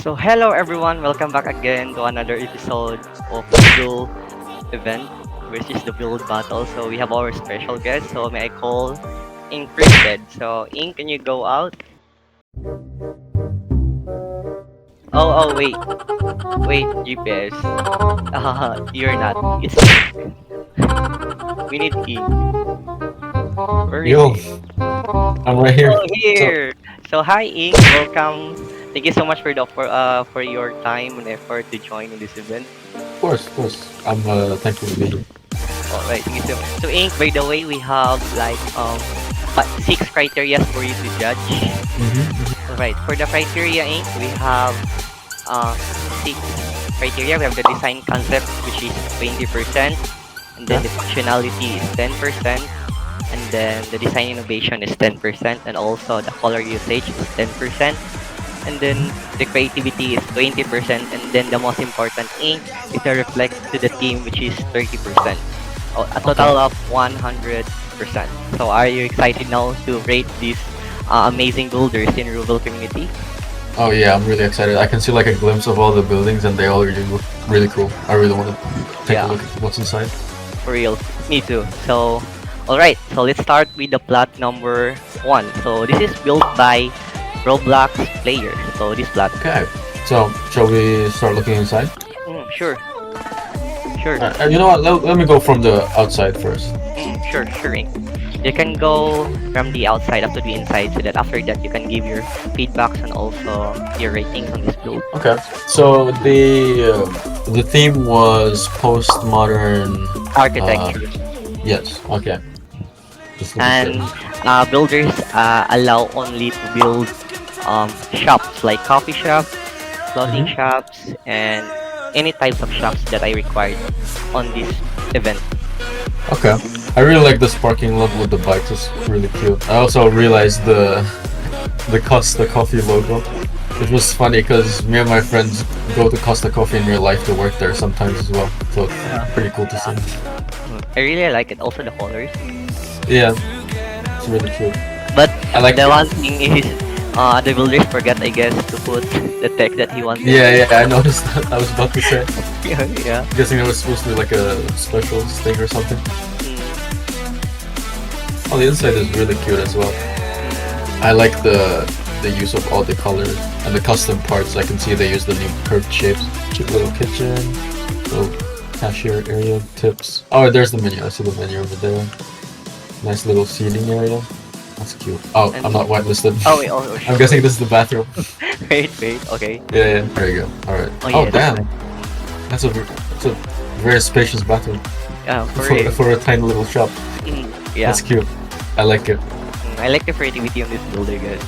So hello everyone, welcome back again to another episode of the event, which is the build battle. So we have our special guest. So may I call Enqrypted. So Ink, can you go out? Wait, GPS. You're not. It's Ink. We need Ink. Where is Yo, he? I'm right here. Oh, So, here. So hi Ink, welcome. Thank you so much for your time and effort to join in this event. of course, I'm thankful to be here. Alright, thank you so Ink, by the way, we have like six criteria for you to judge. Mm-hmm. Alright, for the criteria Ink, we have uh six criteria. We have the design concept, which is 20%, and then the functionality is 10%, and then the design innovation is 10%, and also the color usage is 10%, and then the creativity is 20%, and then the most important Ink is the reflect to the team, which is 30%. A Okay. total of 100%. So are you excited now to rate these amazing builders in RoVille Community? Oh yeah, I'm really excited. I can see like a glimpse of all the buildings, and they all really look really cool. I really want to take a Yeah, look at what's inside. for real. Me too. So, alright, so let's start with the plot number 1. So this is built by Roblox player. So this plot. Okay. So, shall we start looking inside? Sure, sure. You know what? Let me go from the outside first. Sure. You can go from the outside up to the inside so that after that you can give your feedbacks and also your ratings on this build. Okay. So the theme was postmodern. Architecture. Yes. Okay. Just looking And good. builders allow only to build shops like coffee shops, clothing Mhm. shops, and any types of shops that I required on this event. Okay. I really like this parking lot with the bikes. It's really cute. I also realized the Costa Coffee logo. It was funny because me and my friends go to Costa Coffee in real life to work there sometimes as well. So Yeah. it's pretty cool to see. I really like it. Also the colors. Yeah, it's really cute. But I like the it. one thing is, the builders forgot, I guess, to put the text that he wanted. Yeah, I noticed that. I was about to say. Yeah. Guessing it was supposed to be like a special thing or something. Oh, the inside is really cute as well. I like the use of all the colors and the custom parts. I can see they use the new curved shapes. Cute little kitchen, little cashier area, tips. Oh, there's the menu. I see the menu over there. Nice little seating area. That's cute. Oh, And- I'm not whitelisted. Oh wait. Oh, I'm guessing this is the bathroom. wait. Okay. Yeah. There you go. All right. Oh, Oh, yes. damn. That's a very spacious bathroom Yeah. For real. for a tiny little shop. Yeah. That's cute. I like it. I like the creativity on this builder, guys.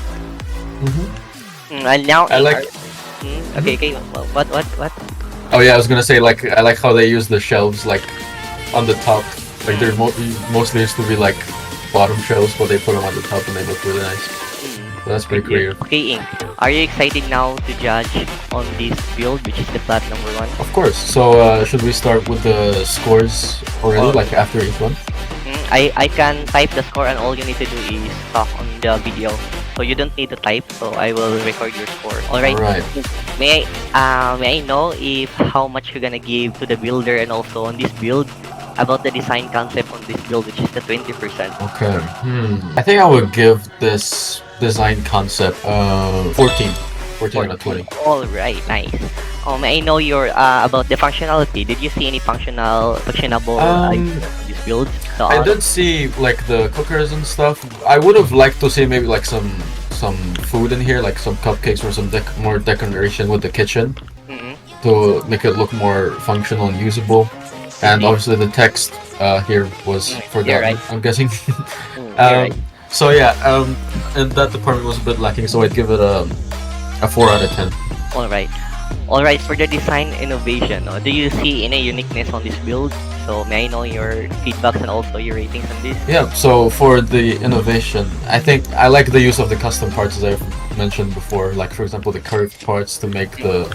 Mm-hmm. And now I like. okay. What? Oh yeah, I was gonna say like I like how they use the shelves like on the top. Like they're mostly used to be like bottom shelves, but they put them on the top and they look really nice. So that's pretty creative. Okay, Ink. Are you excited now to judge on this build, which is the plat number 1? Of course. So should we start with the scores already, Oh. like after each one? I can type the score, and all you need to do is talk on the video. So you don't need to type. So I will record your score. All right. Alright. May I know if how much you're gonna give to the builder and also on this build about the design concept on this build, which is the 20%. Okay. I think I would give this design concept 14. 14 out of 20. All right, nice. May I know your about the functionality? Did you see any functionable items on this build? So, I did see like the cookers and stuff. I would have liked to see maybe like some food in here, like some cupcakes or some more decoration with the kitchen to make it look more functional and usable. And obviously the text here was forgotten. right. I'm guessing. You're right. So yeah, and that department was a bit lacking. So I'd give it a 4 out of 10. All right. For the design innovation, do you see any uniqueness on this build? So may I know your feedbacks and also your ratings on this? Yeah, so for the innovation, I think I like the use of the custom parts as I've mentioned before. Like for example, the curved parts to make the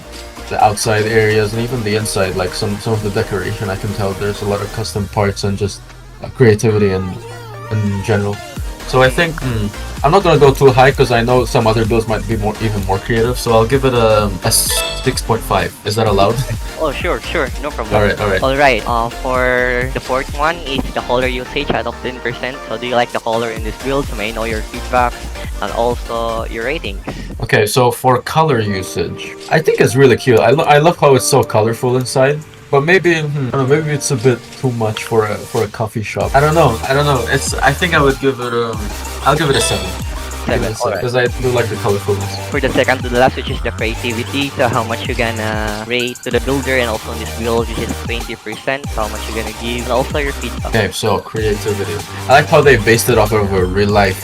outside areas and even the inside. Like some of the decoration, I can tell there's a lot of custom parts and just creativity in general. So I think I'm not gonna go too high because I know some other builds might be even more creative. So I'll give it a 6.5. Is that allowed? Oh, sure, no problem. All right. Alright, for the fourth one is the color usage out of 10%. So do you like the color in this build? So may I know your feedback and also your ratings. Okay, so for color usage, I think it's really cute. I love how it's so colorful inside. But maybe I don't know, maybe it's a bit too much for a coffee shop. I don't know. I think I would give it I'll give it a 7. 7, alright. Because I do like the colorfulness. For the second to the last, which is the creativity, so how much you gonna rate to the builder, and also in this build, which is 20%, so how much you gonna give, and also your feedback. Okay, so creativity. I like how they based it off of a real life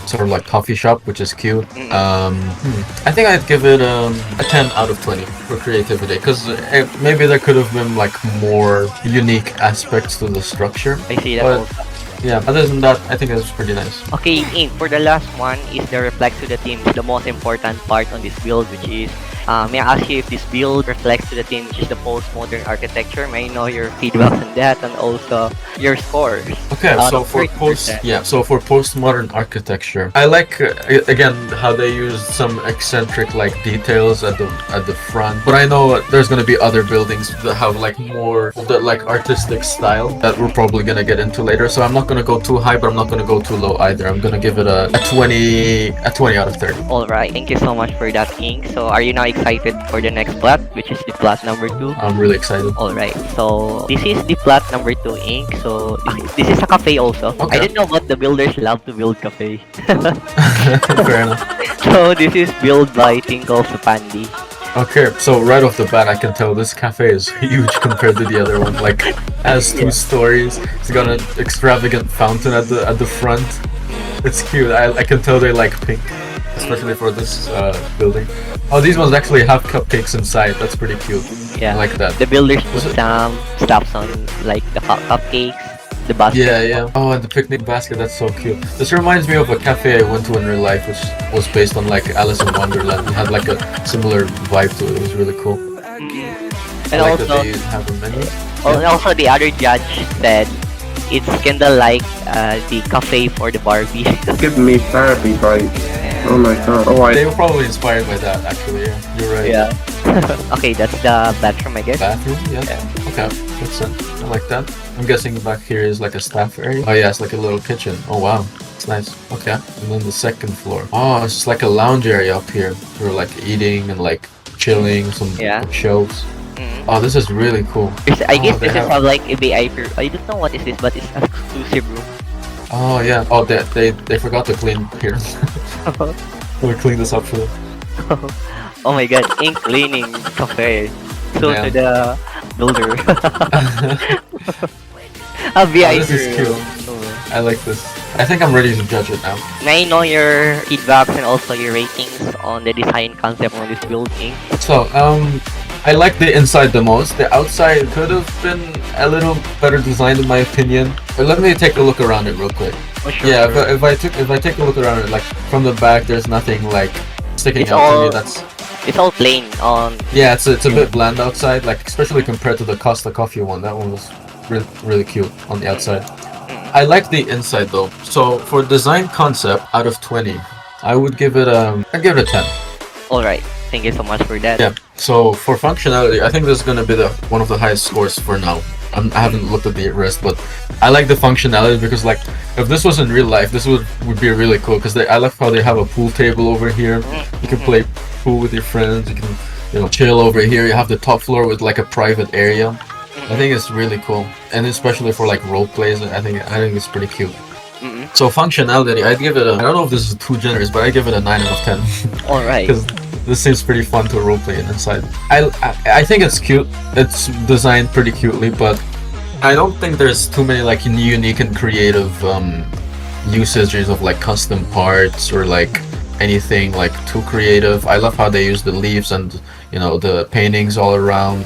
sort of like coffee shop, which is cute. I think I'd give it a 10 out of 20 for creativity, because maybe there could have been like more unique aspects to the structure. I see that But also. yeah, other than that, I think it's pretty nice. Okay, Ink, for the last one is the reflect to the team, is the most important part on this build, which is, may I ask you if this build reflects to the team, which is the postmodern architecture? May I know your feedback on that and also your scores? Okay, Out so of for 30%. so for postmodern architecture, I like again how they used some eccentric like details at the front. But I know there's gonna be other buildings that have like more of the like artistic style that we're probably gonna get into later. So I'm not gonna go too high, but I'm not gonna go too low either. I'm gonna give it a 20 out of 30. Alright, thank you so much for that, Ink. So are you now excited for the next plot, which is the plot number 2? I'm really excited. Alright, so this is the plot number 2, Ink. So this is a cafe also. Okay. I didn't know, but the builders love to build cafe. Fair enough. So this is built by Tinkle Supandi. Okay, so right off the bat, I can tell this cafe is huge compared to the other one. Like, has 2 stories. It's got an extravagant fountain at the front. It's cute. I can tell they like pink, especially for this building. Oh, these ones actually have cupcakes inside. That's pretty cute. Yeah, I like that. the builders put some stuffs on like the cupcakes, the basket. Yeah. Oh, and the picnic basket. That's so cute. This reminds me of a cafe I went to in real life, which was based on like Alice in Wonderland. It had like a similar vibe to it. It was really cool. And I like also, that they have a menu. and also the other judge said it's kinda like the cafe for the Barbie. Give me therapy break. Oh my god. Oh, They were probably inspired by that, actually. Yeah, you're right. Yeah. Okay, that's the bathroom, I guess. Bathroom, yeah. Okay, makes sense. I like that. I'm guessing back here is like a staff area. Oh yeah, it's like a little kitchen. Oh wow, it's nice. Okay, and then the second floor. Oh, it's just like a lounge area up here. We're like eating and like chilling, some shelves. Oh, this is really cool. I guess they this is have- like a VIP. I don't know what is this, but it's an exclusive room. Oh yeah. Oh, they forgot to clean here. We'll clean this up for them. Oh my god, ink cleaning cafe. So Yeah. to the builder. A Oh, VIP this is cute. room. I like this. I think I'm ready to judge it now. May I know your feedbacks and also your ratings on the design concept on this build, Ink? So, I like the inside the most. The outside could have been a little better designed in my opinion. But let me take a look around it real quick. Oh, sure, Yeah, sure. if I take a look around it, like from the back, there's nothing like sticking It's out to me. all- That's It's all plain on. yeah, it's a bit bland outside, like especially compared to the Costa Coffee one. That one was really cute on the outside. I like the inside though. So for design concept, out of 20, I would give it I'd give it a 10. Alright, thank you so much for that. Yeah. So for functionality, I think this is gonna be the one of the highest scores for now. I haven't looked at the rest, but I like the functionality because like if this was in real life, this would be really cool because I like how they have a pool table over here. You can play pool with your friends. You can chill over here. You have the top floor with like a private area. I think it's really cool, and especially for like role plays, I think it's pretty cute. So functionality, I'd give it a. I don't know if this is too generous, but I give it a 9 out of 10. Alright. Because this seems pretty fun to roleplay it inside. I think it's cute. It's designed pretty cutely, but I don't think there's too many like unique and creative usages of like custom parts or like anything like too creative. I love how they use the leaves and the paintings all around.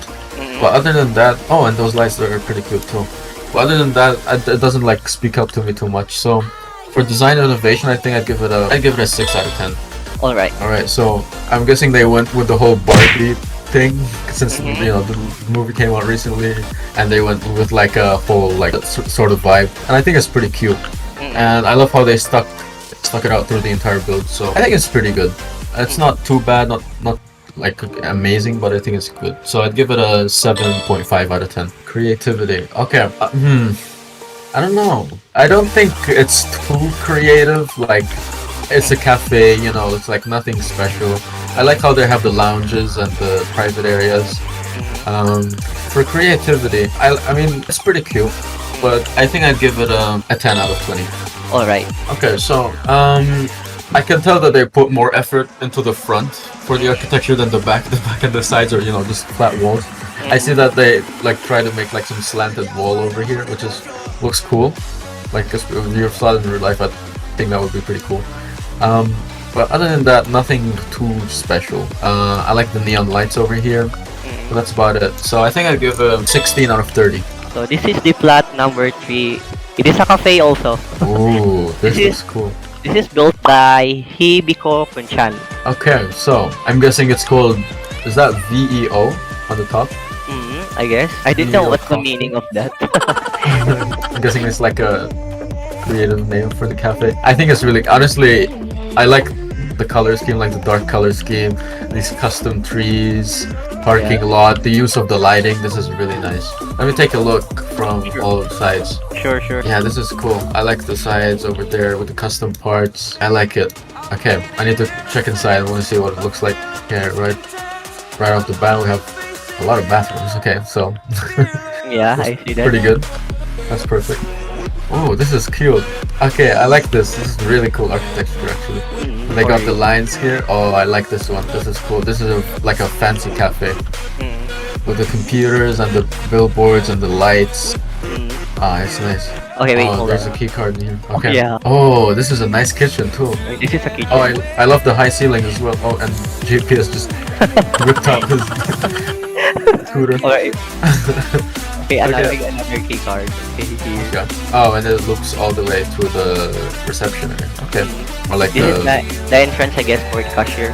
But other than that, oh, and those lights are pretty cute too. But other than that, it doesn't like speak up to me too much. So for design innovation, I think I'd give it a 6 out of 10. Alright, so I'm guessing they went with the whole Barbie thing since the movie came out recently, and they went with like a whole like sort of vibe, and I think it's pretty cute. and I love how they stuck it out through the entire build. So I think it's pretty good. It's not too bad, not like amazing, but I think it's good. So I'd give it a 7.5 out of 10. Creativity. Okay. I don't know. I don't think it's too creative. Like, it's a cafe, you know, it's like nothing special. I like how they have the lounges and the private areas. For creativity, I mean, it's pretty cute, but I think I'd give it a 10 out of 20. All right. Okay, so, I can tell that they put more effort into the front for the architecture than the back. The back and the sides are, you know, just flat walls. I see that they like try to make like some slanted wall over here, which looks cool. Like if you're flat in real life, I think that would be pretty cool. But other than that, nothing too special. I like the neon lights over here, but that's about it. So I think I'd give a 16 out of 30. So this is the plot number 3. It is a cafe also. Ooh, this This looks cool. This is built by Hibiko Kunchan. Okay, so I'm guessing it's called. Is that VEO on the top? I guess. I didn't know Hibiko what's the Coffee. meaning of that. I'm guessing it's like a creative name for the cafe. I think it's really, honestly, I like the color scheme, like the dark color scheme, these custom trees, parking lot, the use of the lighting. This is really nice. Let me take a look from all sides. Sure. Yeah, this is cool. I like the sides over there with the custom parts. I like it. Okay, I need to check inside. I want to see what it looks like. Okay, right off the bat, we have a lot of bathrooms. Okay, so Yeah, I see that. pretty good. That's perfect. Oh, this is cute. Okay, I like this. This is really cool architecture actually. They got the lines here. Oh, I like this one. This is cool. This is like a fancy cafe with the computers and the billboards and the lights. Ah, it's nice. Okay, wait, Oh, hold there's on. a key card in here. Okay. Yeah. Oh, this is a nice kitchen too. This is a kitchen. Oh, I love the high ceiling as well. Oh, and JP has just ripped out his scooter. Alright. Okay, another Okay. key card. Okay, here. Yeah. Oh, and it loops all the way to the reception area. Okay. Or like This is the. the entrance, I guess, for the cashier.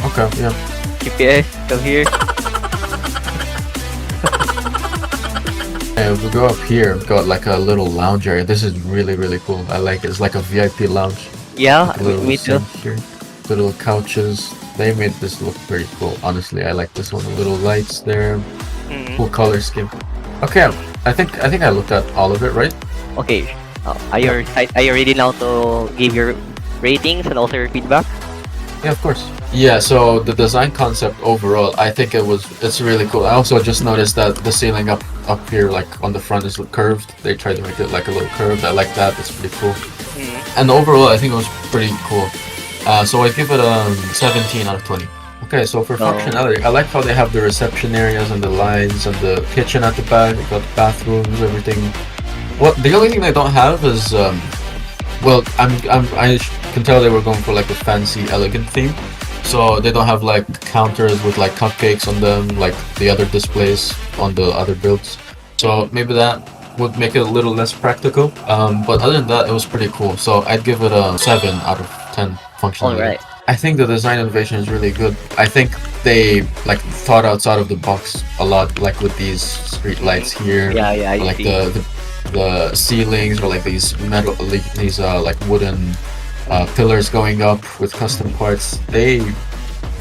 Okay. Yeah. GPS, come here. And if we go up here, we've got like a little lounge area. This is really cool. I like it. It's like a VIP lounge. Yeah, A little me too. sink here. Little couches. They made this look pretty cool. Honestly, I like this one. The little lights there. Cool color scheme. Okay, I think I looked at all of it, right? Okay. Are you ready now to give your ratings and also your feedback? Yeah, of course. Yeah, so the design concept overall, I think it's really cool. I also just noticed that the ceiling up here, like on the front, is curved. They tried to make it like a little curved. I like that. It's pretty cool. And overall, I think it was pretty cool. So I give it a 17 out of 20. Okay, so for functionality, I like how they have the reception areas and the lines and the kitchen at the back. They got bathrooms, everything. Well, the only thing they don't have is, well, I can tell they were going for like a fancy, elegant theme. So they don't have like counters with like cupcakes on them, like the other displays on the other builds. So maybe that would make it a little less practical. But other than that, it was pretty cool. So I'd give it a 7 out of 10 functionality. Alright. I think the design innovation is really good. I think they like thought outside of the box a lot, like with these street lights here. Yeah, I or, like see. the ceilings, or like these metal, like wooden pillars going up with custom parts. They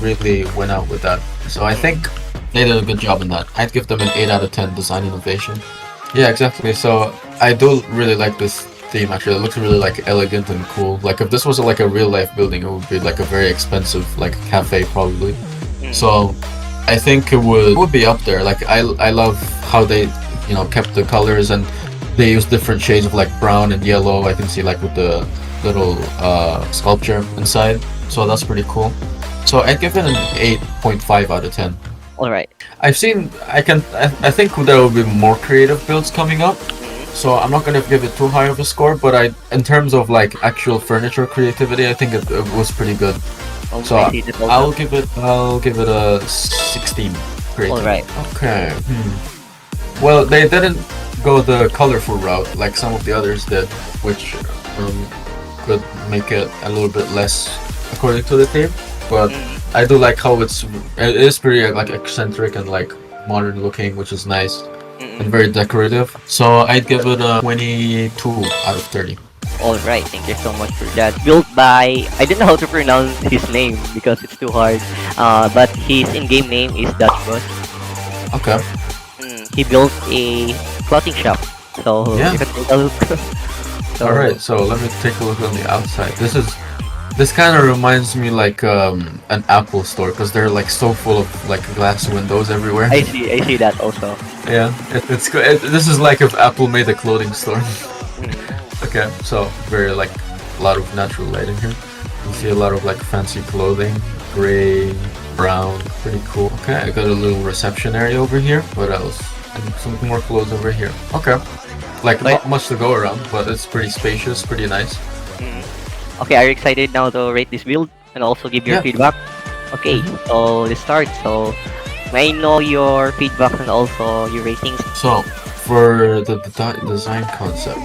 really went out with that. So I think they did a good job in that. I'd give them an 8 out of 10 design innovation. Yeah, exactly. So I do really like this theme actually. It looks really like elegant and cool. Like if this was like a real life building, it would be like a very expensive like cafe probably. So I think it would be up there. Like I love how they, you know, kept the colors, and they use different shades of like brown and yellow. I can see like with the little sculpture inside. So that's pretty cool. So I'd give it an 8.5 out of 10. Alright. I think there will be more creative builds coming up. So I'm not gonna give it too high of a score, but in terms of like actual furniture creativity, I think it was pretty good. So I see that also. I'll give it a 16. Creative. Alright. Okay. Well, they didn't go the colorful route like some of the others did, which could make it a little bit less according to the theme. But I do like how it is pretty like eccentric and like modern looking, which is nice and very decorative. So I'd give it a 22 out of 30. Alright, thank you so much for that. Built by, I don't know how to pronounce his name because it's too hard. But his in-game name is Dutch Boss. Okay. He built a clothing shop. So Yeah. you can take a look. So, All right. So let me take a look on the outside. This kind of reminds me like an Apple store because they're like so full of like glass windows everywhere. I see that also. Yeah. This is like if Apple made a clothing store. Mm. Okay. So very like a lot of natural light in here. You see a lot of like fancy clothing, gray, brown, pretty cool. Okay, I got a little reception area over here. What else? And some more clothes over here. Okay, like not much to go around, but it's pretty spacious, pretty nice. Mm. Okay, are you excited now to rate this build and also give your Yeah. feedback? Okay, so let's start. So may I know your feedback and also your ratings? So for the design concept,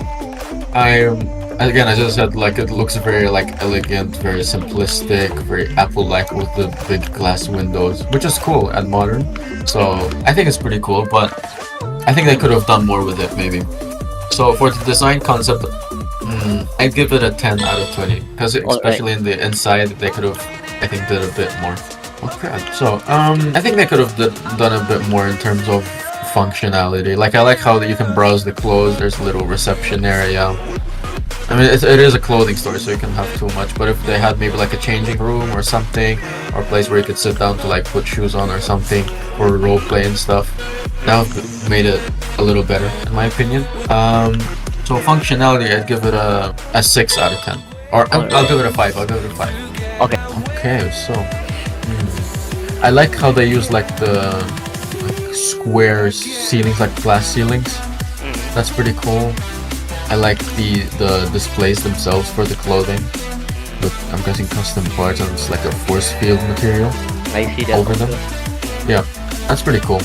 again, I just said like it looks very like elegant, very simplistic, very Apple-like with the big glass windows, which is cool at modern. So I think it's pretty cool, but I think they could have done more with it maybe. So for the design concept, I'd give it a 10 out of 20 because especially in the inside they could have, I think, did a bit more. Okay, so I think they could have done a bit more in terms of functionality. Like I like how you can browse the clothes. There's a little reception area. I mean, it is a clothing store, so you can have too much. But if they had maybe like a changing room or something, or a place where you could sit down to like put shoes on or something for role play and stuff, that would have made it a little better, in my opinion. So functionality, I'd give it a 6 out of 10, or I'll give it a 5. I'll give it a 5. Okay. Okay, so I like how they use like the square ceilings, like glass ceilings. That's pretty cool. I like the displays themselves for the clothing. With, I'm guessing, custom parts, and it's like a force field material I see that over also. them. Yeah, that's pretty cool.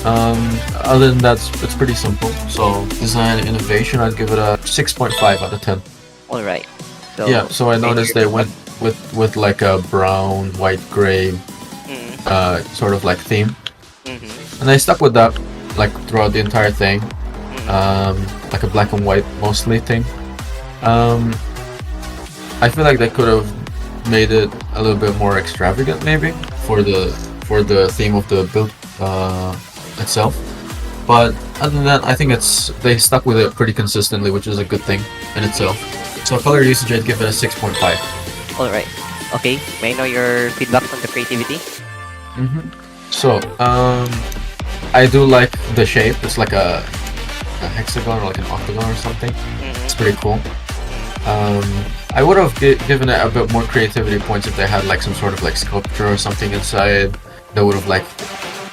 Other than that, it's pretty simple. So design and innovation, I'd give it a 6.5 out of 10. Alright. So Yeah, so I noticed they went with like a brown, white, gray sort of like theme, and they stuck with that like throughout the entire thing. Like a black and white mostly thing. I feel like they could have made it a little bit more extravagant maybe for the theme of the build itself. But other than that, I think they stuck with it pretty consistently, which is a good thing in itself. So color usage, I'd give it a 6.5. alright. Okay, may I know your feedback on the creativity? So I do like the shape. It's like a hexagon or like an octagon or something. It's pretty cool. I would have given it a bit more creativity points if they had like some sort of like sculpture or something inside that would have like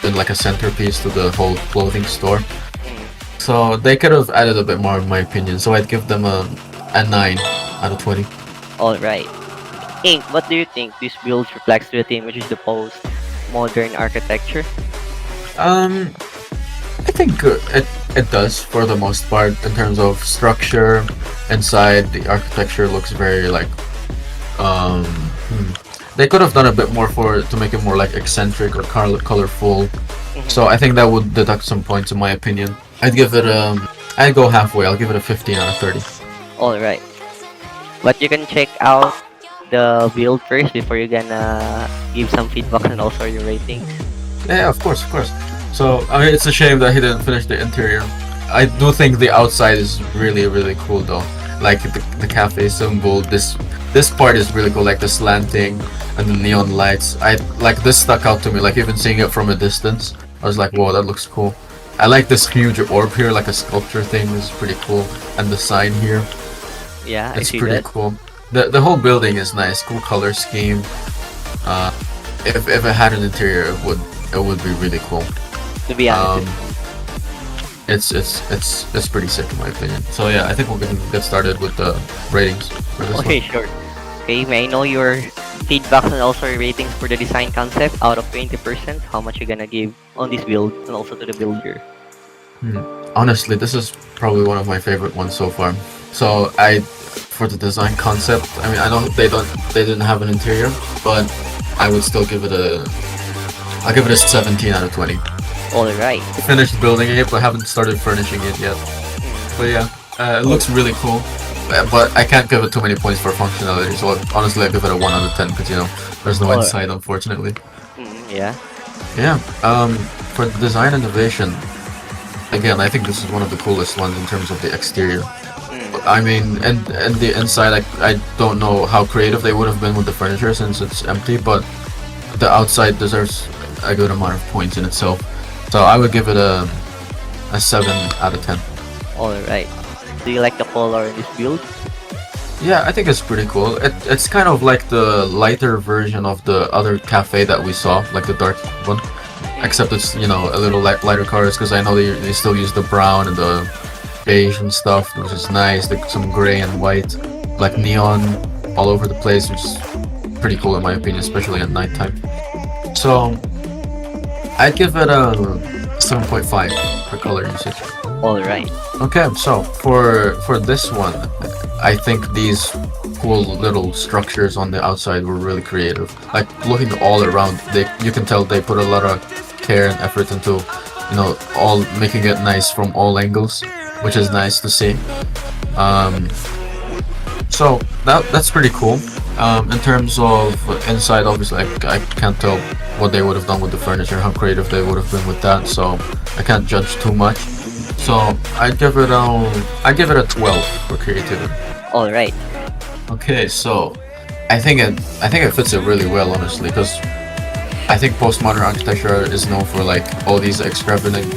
been like a centerpiece to the whole clothing store. So they could have added a bit more in my opinion. So I'd give them a 9 out of 20. Alright. Ink, what do you think this build reflects to the theme, which is the post-modern architecture? I think it does for the most part in terms of structure. Inside, the architecture looks very like they could have done a bit more to make it more like eccentric or colorful. So I think that would deduct some points in my opinion. I'd give it I'd go halfway. I'll give it a 15 out of 30. Alright. But you can check out the build first before you're gonna give some feedback and also your ratings. Yeah, of course. So I mean, it's a shame that he didn't finish the interior. I do think the outside is really, really cool though. Like the cafe symbol, this part is really cool, like the slanting and the neon lights. Like this stuck out to me, like even seeing it from a distance. I was like, whoa, that looks cool. I like this huge orb here, like a sculpture thing, is pretty cool. And the sign here, Yeah, I it's see pretty that. cool. The whole building is nice, cool color scheme. If it had an interior, it would be really cool. To be honest. It's pretty sick in my opinion. So yeah, I think we can get started with the ratings for this Okay, one. sure. Okay, may I know your feedback and also your ratings for the design concept out of 20%? How much you gonna give on this build and also to the builder? Honestly, this is probably one of my favorite ones so far. So for the design concept, I mean, I know they didn't have an interior, but I would still give it I'll give it a 17 out of 20. Alright. Finished building it, but haven't started furnishing it yet. But yeah, it looks really cool. but I can't give it too many points for functionality. So honestly, I give it a 1 out of 10 because there's no Oh, inside, unfortunately. yeah. Yeah. For the design innovation, again, I think this is one of the coolest ones in terms of the exterior. I mean, and the inside, I don't know how creative they would have been with the furniture since it's empty, but the outside deserves a good amount of points in itself. So I would give it a 7 out of 10. Alright. Do you like the color in this build? Yeah, I think it's pretty cool. It's kind of like the lighter version of the other cafe that we saw, like the dark one. Except it's, a little lighter colors because I know they still use the brown and the beige and stuff, which is nice. Like some gray and white, like neon all over the place, which is pretty cool in my opinion, especially at nighttime. So I'd give it a 7.5 for color usage. Alright. Okay, so for this one, I think these cool little structures on the outside were really creative. Like looking all around, you can tell they put a lot of care and effort into, all making it nice from all angles, which is nice to see. So that's pretty cool. In terms of inside, obviously I can't tell what they would have done with the furniture, how creative they would have been with that, so I can't judge too much. So I'd give it a 12 for creativity. Alright. Okay, so I think it fits it really well, honestly, because I think postmodern architecture is known for like all these extravagant,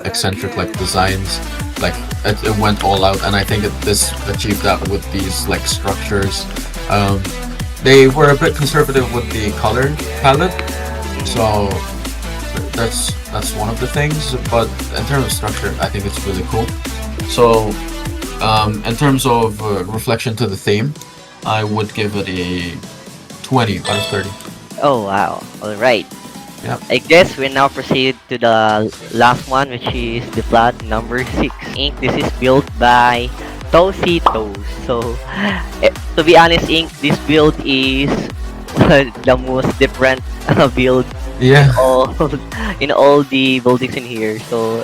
eccentric like designs. Like it went all out, and I think this achieved that with these like structures. They were a bit conservative with the color palette, so that's one of the things. But in terms of structure, I think it's really cool. So in terms of reflection to the theme, I would give it a 20 out of 30. Oh wow. Alright. Yep. I guess we now proceed to the last one, which is the plot number 6. Inc. This is built by Toast. So, to be honest, Inc. This build is the most different build Yeah. in all the buildings in here. So,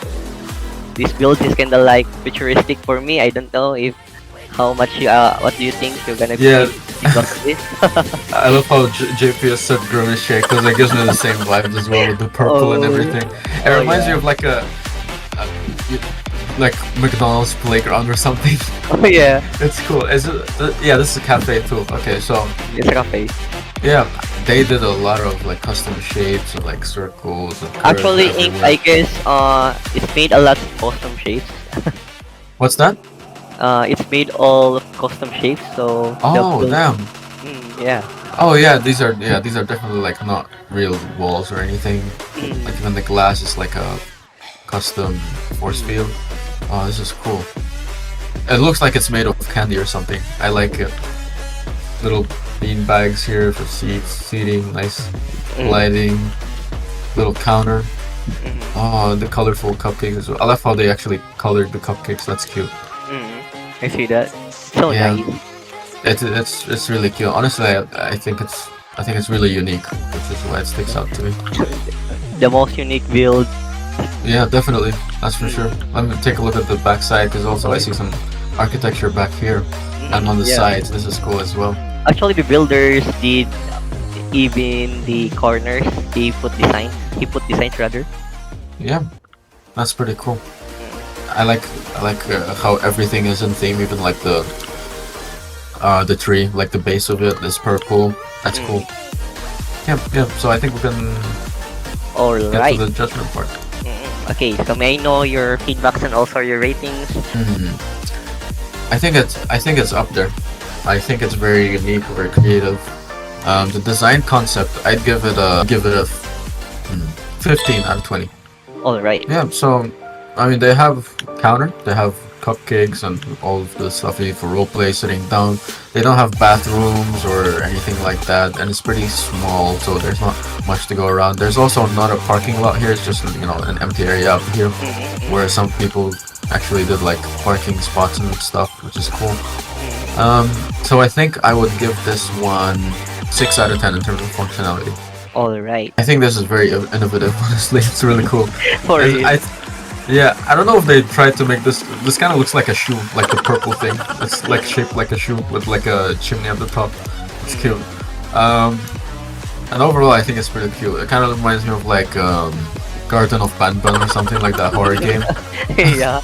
this build is kinda like futuristic for me. I don't know if how much what do you think you're gonna Yeah. be because of this? I love how JP has said grimace shake because it gives me the same vibes as well with the purple and Oh. everything. It reminds me of like like McDonald's playground or something. Oh yeah, It's cool. Is it? Yeah, this is a cafe too. Okay, so it's a cafe. yeah, they did a lot of like custom shapes and like circles. And curves Actually, Inc. everywhere. I guess it's made a lot of custom shapes. What's that? It's made all of custom shapes. So Oh, damn. yeah. Oh yeah, these are definitely like not real walls or anything. Mm. Like even the glass is like a custom force field. Oh, this is cool. It looks like it's made of candy or something. I like it. Little bean bags here for seating, nice lighting, little counter. Oh, the colorful cupcakes as well. I love how they actually colored the cupcakes. That's cute. I see that. So Yeah. nice. It's really cute. Honestly, I think it's really unique, which is why it sticks out to me. The most unique build. Yeah, definitely. That's for sure. Let me take a look at the back side because also I see some architecture back here and on the Yeah. sides. This is cool as well. Actually, the builders did even the corners. He put designs rather. Yeah, that's pretty cool. I like how everything is in theme, even like the tree, like the base of it is purple. That's cool. Yeah. So I think we can All get right. to the judgment part. Okay, so may I know your feedbacks and also your ratings? I think it's up there. I think it's very unique, very creative. The design concept, I'd give it a 15 out of 20. All right. Yeah, so I mean they have counter, they have cupcakes and all of the stuff you need for roleplay, sitting down. They don't have bathrooms or anything like that, and it's pretty small, so there's not much to go around. There's also not a parking lot here, it's just an empty area up here where some people actually did like parking spots and stuff, which is cool. So I think I would give this one 6 out of 10 in terms of functionality. All right. I think this is very innovative, honestly. It's really cool. For I, Yeah, I don't know if they tried to make this. This kind of looks like a shoe, like the purple thing. It's like shaped like a shoe with like a chimney at the top. It's cute. Um, and overall, I think it's pretty cute. It kind of reminds me of like Garden of Banban or something like that horror game. Yeah.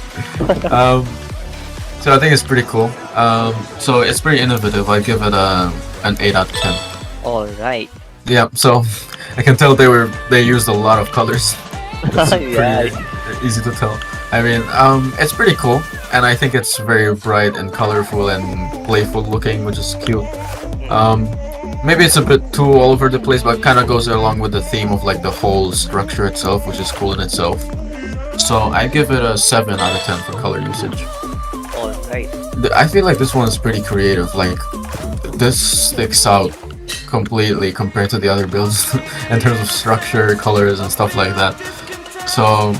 Um, so I think it's pretty cool. So it's pretty innovative. I give it an 8 out of 10. All right. Yeah, so I can tell they used a lot of colors. It's Yeah. pretty easy to tell. I mean, it's pretty cool, and I think it's very bright and colorful and playful looking, which is cute. Maybe it's a bit too all over the place, but kind of goes along with the theme of like the whole structure itself, which is cool in itself. So I give it a 7 out of 10 for color usage. All right. I feel like this one is pretty creative. Like this sticks out completely compared to the other builds in terms of structure, colors, and stuff like that. So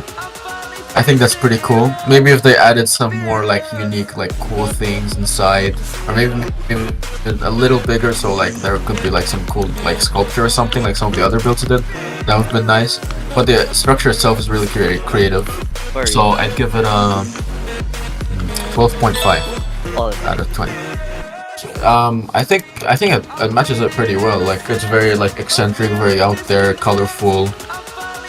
I think that's pretty cool. Maybe if they added some more like unique, like cool things inside, or maybe a little bigger, so like there could be like some cool like sculpture or something, like some of the other builds did. That would have been nice. But the structure itself is really creative. Very So I'd give it a 12.5 all right. out of 20. I think it matches it pretty well. Like it's very like eccentric, very out there, colorful.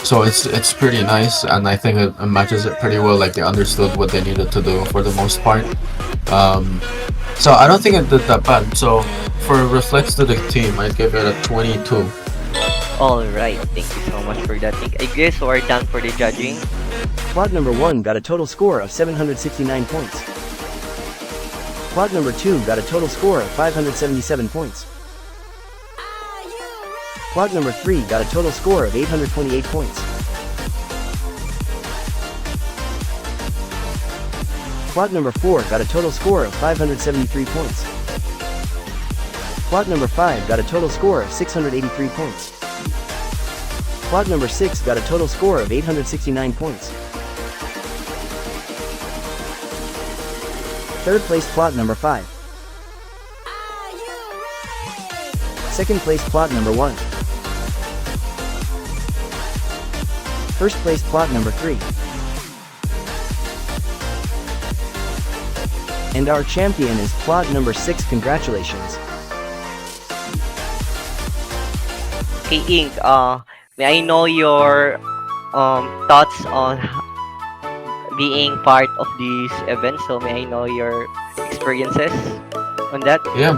So it's pretty nice, and I think it matches it pretty well. Like they understood what they needed to do for the most part. So I don't think it did that bad. So for reflects to the team, I'd give it a 22. All right. Thank you so much for that. I guess we're done for the judging. Quad number 1 got a total score of 769 points. Quad number 2 got a total score of 577 points. Quad number 3 got a total score of 828 points. Quad number 4 got a total score of 573 points. Quad number 5 got a total score of 683 points. Quad number 6 got a total score of 869 points. Third place plot number 5. Second place plot number 1. First place plot number 3. And our champion is plot number 6. Congratulations. Okay, Ink. May I know your thoughts on being part of this event? So may I know your experiences on that? Yeah.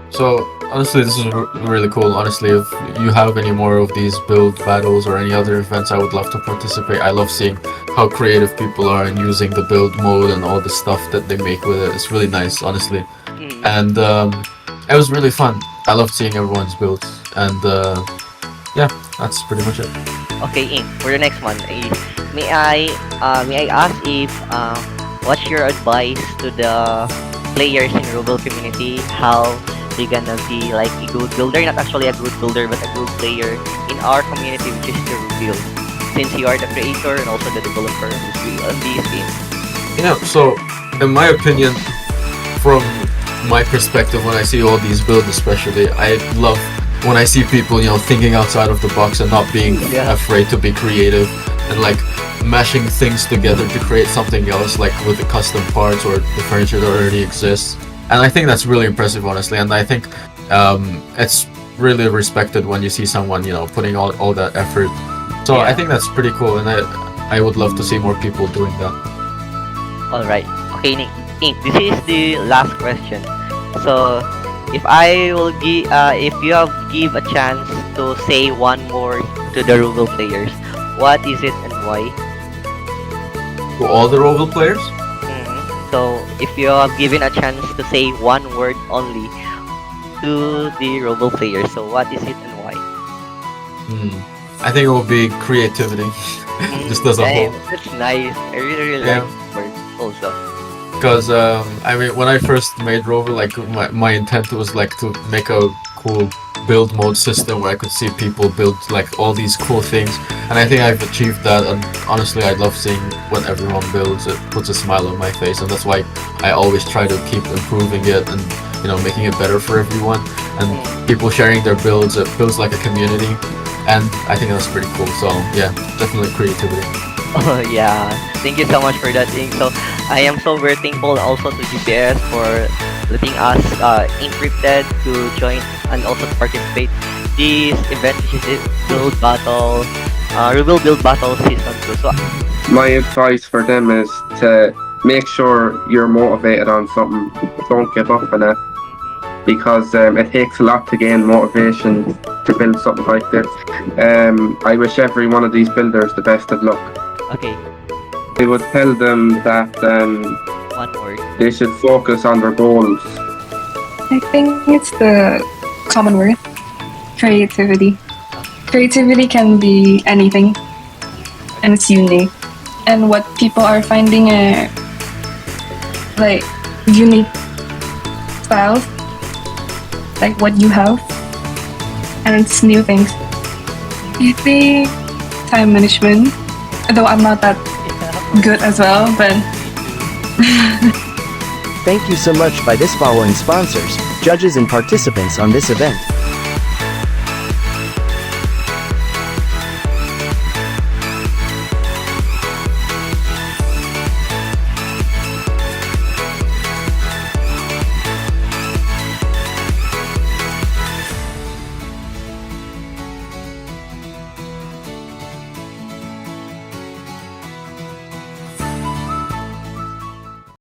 So honestly, this is really cool. Honestly, if you have any more of these build battles or any other events, I would love to participate. I love seeing how creative people are and using the build mode and all the stuff that they make with it. It's really nice, honestly. And it was really fun. I loved seeing everyone's builds, and yeah, that's pretty much it. Okay, Ink. For the next one, may I ask if what's your advice to the players in RoVille Community? How they gonna be like a good builder? Not actually a good builder, but a good player in our community, which is the RoVille. Since you are the creator and also the developer of this game. Yeah. So, in my opinion, from my perspective, when I see all these builds, especially, I love when I see people, thinking outside of the box and not being afraid to be creative and like mashing things together to create something else, like with the custom parts or the furniture that already exists. And I think that's really impressive, honestly. And I think it's really respected when you see someone, putting all that effort. So I think that's pretty cool, and I would love to see more people doing that. All right. Okay, Ink. This is the last question. So, if you have give a chance to say one word to the RoVille players, what is it and why? To all the RoVille players? So, if you have given a chance to say one word only to the RoVille players, so what is it and why? I think it will be creativity, just as a whole. That's nice. I really like the word also. Because I mean, when I first made RoVille, like my intent was like to make a cool build mode system where I could see people build like all these cool things, and I think I've achieved that. And honestly, I love seeing when everyone builds. It puts a smile on my face, and that's why I always try to keep improving it and making it better for everyone. And people sharing their builds, it feels like a community, and I think that's pretty cool. So yeah, definitely creativity. Oh yeah, thank you so much for that thing. So I am so very thankful also to GPS for letting us Enqrypted to join and also to participate this event, which is build battle, reveal build battle season 2. So My advice for them is to make sure you're motivated on something. Don't give up on it because it takes a lot to gain motivation to build something like this. I wish every one of these builders the best of luck. okay, I would tell them that one word. they should focus on their goals. I think it's the common word, creativity. Creativity can be anything, and it's unique. And what people are finding are like unique styles, like what you have, and it's new things. I think time management, though I'm not that good as well, but Thank you so much by this following sponsors, judges and participants on this event.